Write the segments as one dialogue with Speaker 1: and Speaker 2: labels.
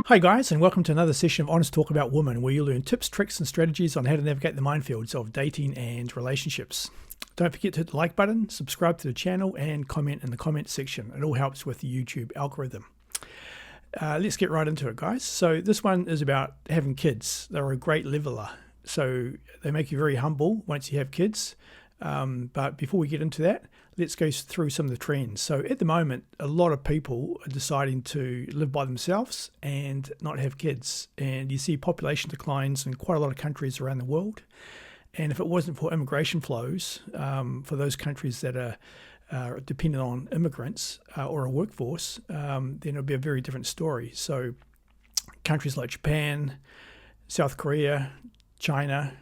Speaker 1: Hi guys, and welcome to another session of Honest Talk About Women, where you'll learn tips, tricks and strategies on how to navigate the minefields of dating and relationships. Don't forget to hit the like button, subscribe to the channel and comment in the comment section. It all helps with the YouTube algorithm. Let's get right into it, guys. So this one is about having kids. They're a great leveler. So they make you very humble once you have kids. But before we get into that, let's go through some of the trends. So at the moment, a lot of people are deciding to live by themselves and not have kids. And you see population declines in quite a lot of countries around the world. And if it wasn't for immigration flows, for those countries that are dependent on immigrants or a workforce, then it would be a very different story. So countries like Japan, South Korea, China,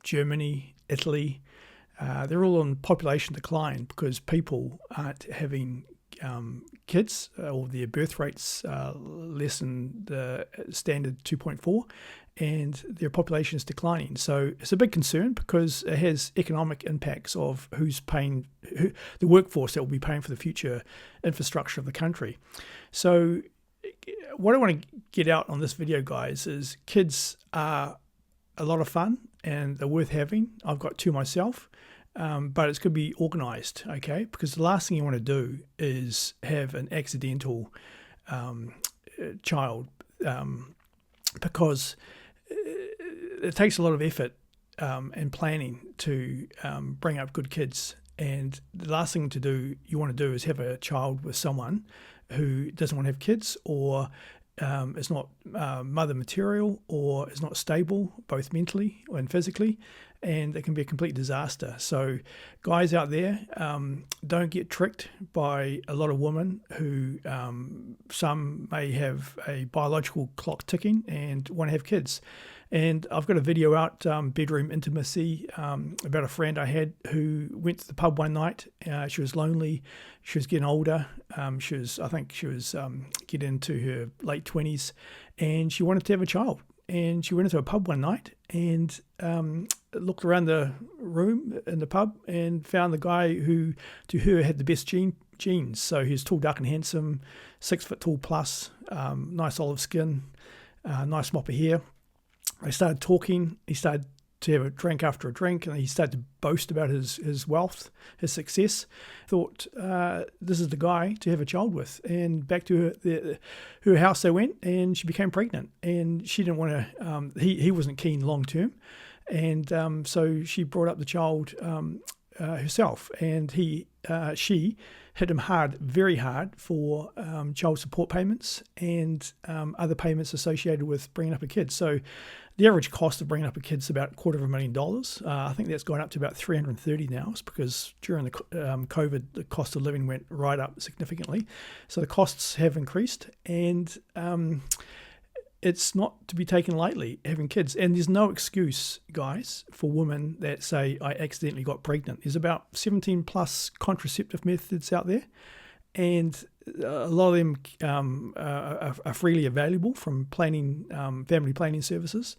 Speaker 1: Germany, Italy, they're all on population decline because people aren't having kids, or their birth rates less than the standard 2.4, and their population is declining. So it's a big concern because it has economic impacts of who's paying, the workforce that will be paying for the future infrastructure of the country. So what I want to get out on this video, guys, is kids are a lot of fun and they're worth having. I've got two myself. But it's going to be organised, okay? Because the last thing you want to do is have an accidental child, because it takes a lot of effort and planning to bring up good kids. And the last thing you want to do is have a child with someone who doesn't want to have kids, or is not mother material, or is not stable both mentally and physically, and it can be a complete disaster. So guys out there, don't get tricked by a lot of women who some may have a biological clock ticking and want to have kids. And I've got a video out, bedroom intimacy, about a friend I had who went to the pub one night. She was lonely. She was getting older. I think she was getting into her late 20s, and she wanted to have a child. And she went into a pub one night and looked around the room in the pub and found the guy who, to her, had the best genes. So he was tall, dark and handsome, 6 foot tall plus, nice olive skin, nice mop of hair. They started talking. He started to have a drink after a drink, and he started to boast about his wealth, his success. Thought, this is the guy to have a child with. And back to her house they went, and she became pregnant. And she didn't want to, he wasn't keen long term. And so she brought up the child herself, and she hit him hard, very hard, for child support payments and other payments associated with bringing up a kid. So the average cost of bringing up a kid is about $250,000. I think that's gone up to about $330,000 now. It's because during the COVID, the cost of living went right up significantly. So the costs have increased, and it's not to be taken lightly, having kids. And there's no excuse, guys, for women that say, I accidentally got pregnant. There's about 17 plus contraceptive methods out there, and a lot of them are freely available from family planning services.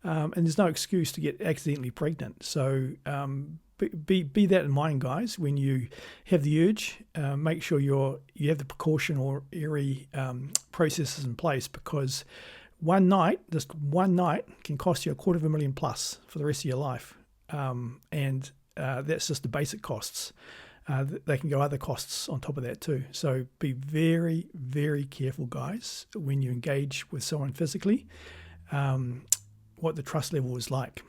Speaker 1: And there's no excuse to get accidentally pregnant. So be that in mind, guys. When you have the urge, make sure you have the precautionary processes in place, because just one night can cost you $250,000 plus for the rest of your life. And that's just the basic costs. They can go other costs on top of that too. So be very, very careful, guys, when you engage with someone physically, what the trust level is like.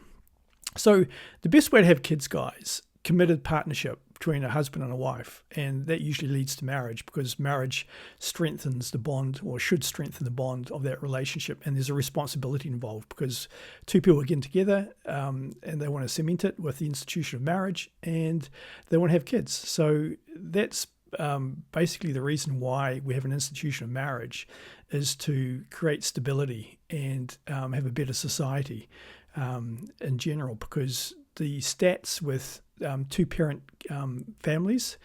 Speaker 1: So the best way to have kids, guys, committed partnership between a husband and a wife, and that usually leads to marriage, because marriage strengthens the bond, or should strengthen the bond of that relationship, and there's a responsibility involved because two people are getting together and they want to cement it with the institution of marriage, and they want to have kids. So that's basically the reason why we have an institution of marriage, is to create stability and have a better society in general, because the stats with two-parent families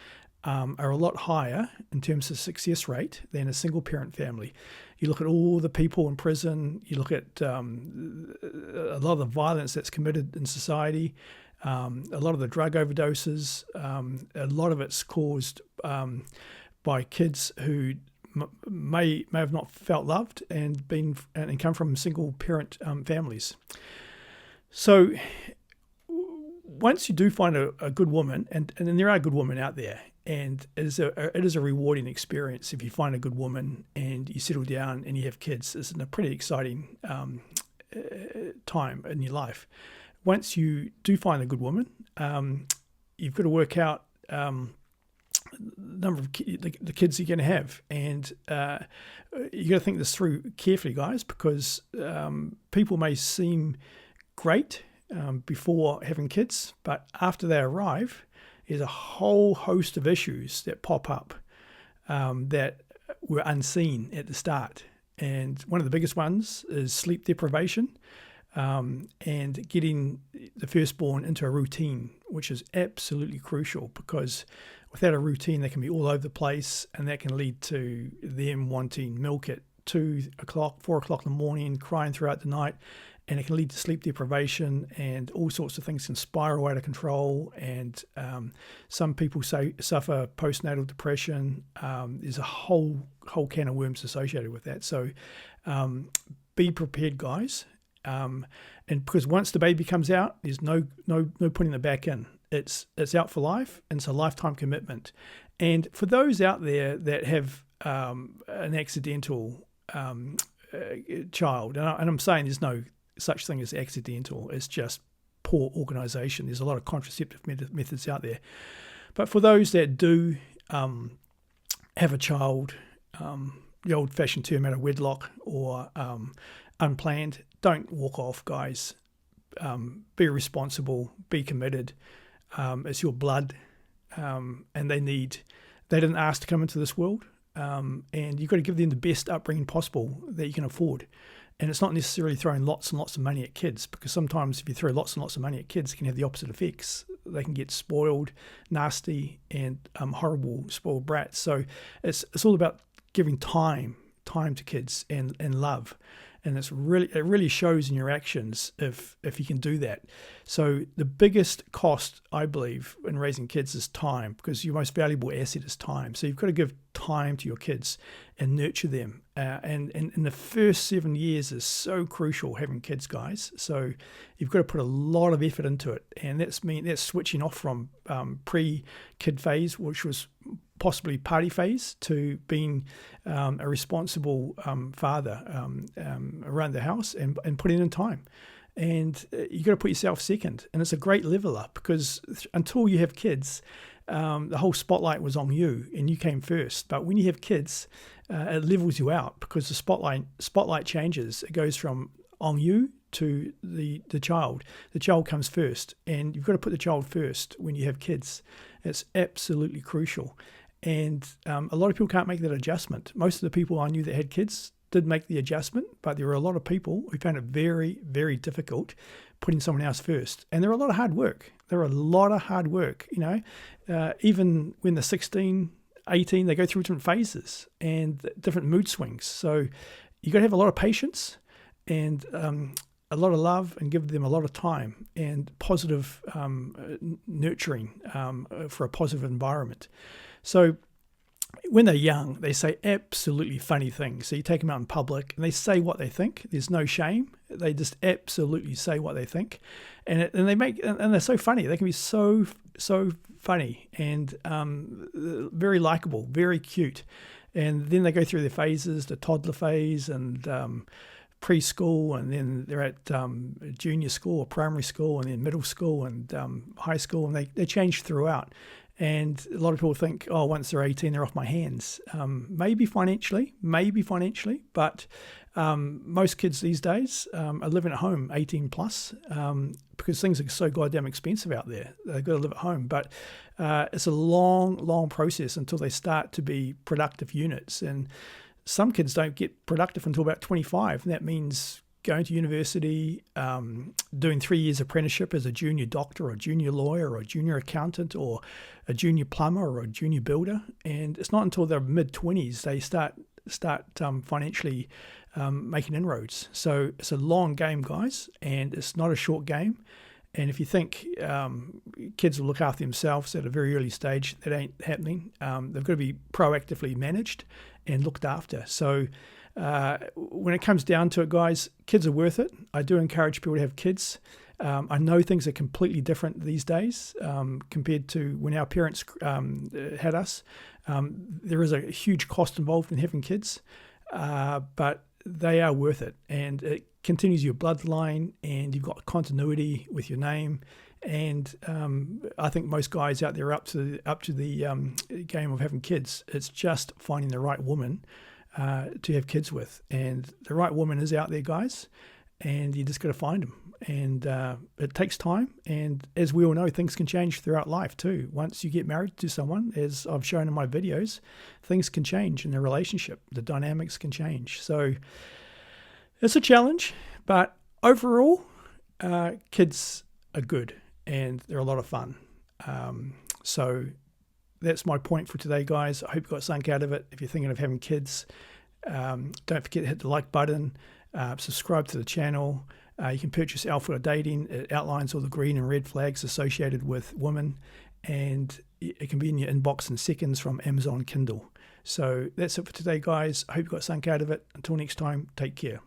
Speaker 1: are a lot higher in terms of success rate than a single-parent family. You look at all the people in prison, you look at a lot of the violence that's committed in society, a lot of the drug overdoses, a lot of it's caused by kids who may have not felt loved and come from single parent families. So once you do find a good woman, and there are good women out there, and it is a rewarding experience if you find a good woman and you settle down and you have kids. It's a pretty exciting time in your life. Once you do find a good woman, you've got to work out the number of the kids you're going to have, and you got to think this through carefully, guys, because people may seem great before having kids, but after they arrive, there's a whole host of issues that pop up that were unseen at the start. And one of the biggest ones is sleep deprivation and getting the firstborn into a routine, which is absolutely crucial, because without a routine, they can be all over the place, and that can lead to them wanting milk at 2 o'clock, 4 o'clock in the morning, crying throughout the night. And it can lead to sleep deprivation, and all sorts of things can spiral out of control. And some people suffer postnatal depression. There's a whole can of worms associated with that. So be prepared, guys. And because once the baby comes out, there's no putting it back in. It's out for life, and it's a lifetime commitment. And for those out there that have an accidental child, and I'm saying there's no such thing as accidental, it's just poor organisation. There's a lot of contraceptive methods out there. But for those that do have a child, the old-fashioned term out of wedlock or unplanned, don't walk off, guys. Be responsible, be committed. It's your blood, and they didn't ask to come into this world, and you've got to give them the best upbringing possible that you can afford. And it's not necessarily throwing lots and lots of money at kids, because sometimes if you throw lots and lots of money at kids, it can have the opposite effects. They can get spoiled, nasty, and horrible spoiled brats. So it's all about giving time to kids and love. And it really shows in your actions if you can do that. So the biggest cost, I believe, in raising kids is time, because your most valuable asset is time. So you've got to give time to your kids and nurture them. And in the first 7 years is so crucial, having kids, guys. So you've got to put a lot of effort into it. And that's switching off from pre-kid phase, which was possibly party phase, to being a responsible father around the house and putting in time. And you got to put yourself second. And it's a great leveler, because until you have kids, the whole spotlight was on you and you came first. But when you have kids, it levels you out, because the spotlight changes. It goes from on you to the child. The child comes first, and you've got to put the child first when you have kids. It's absolutely crucial. And a lot of people can't make that adjustment. Most of the people I knew that had kids did make the adjustment, but there were a lot of people who found it very, very difficult putting someone else first. And there are a lot of hard work. Even when they're 16, 18, they go through different phases and different mood swings. So you got to have a lot of patience and a lot of love, and give them a lot of time and positive nurturing for a positive environment. So when they're young, they say absolutely funny things. So you take them out in public and they say what they think. There's no shame. They just absolutely say what they think. And they're so funny. They can be so funny and very likable, very cute. And then they go through their phases, the toddler phase and preschool, and then they're at junior school or primary school, and then middle school and high school, and they change throughout. And a lot of people think, oh, once they're 18, they're off my hands. Maybe financially, but most kids these days are living at home 18 plus because things are so goddamn expensive out there. They've got to live at home. But it's a long process until they start to be productive units. And some kids don't get productive until about 25. And that means going to university, doing 3 years apprenticeship as a junior doctor or a junior lawyer or a junior accountant or a junior plumber or a junior builder. And it's not until their mid-20s they start financially making inroads. So it's a long game, guys, and it's not a short game. And if you think kids will look after themselves at a very early stage, that ain't happening. They've got to be proactively managed and looked after. So when it comes down to it, guys, kids are worth it. I do encourage people to have kids. I know things are completely different these days compared to when our parents had us. There is a huge cost involved in having kids, but they are worth it. And it continues your bloodline, and you've got continuity with your name. And I think most guys out there are up to the game of having kids. It's just finding the right woman to have kids with. And the right woman is out there, guys, and you just got to find them. And it takes time, and as we all know, things can change throughout life too. Once you get married to someone, as I've shown in my videos, things can change in the relationship. The dynamics can change. So it's a challenge, but overall, kids are good and they're a lot of fun. So that's my point for today, guys. I hope you got something out of it. If you're thinking of having kids, don't forget to hit the like button, subscribe to the channel. You can purchase 𝗪𝗛 Dating. It outlines all the green and red flags associated with women, and it can be in your inbox in seconds from Amazon Kindle. So that's it for today, guys. I hope you got something out of it. Until next time, take care.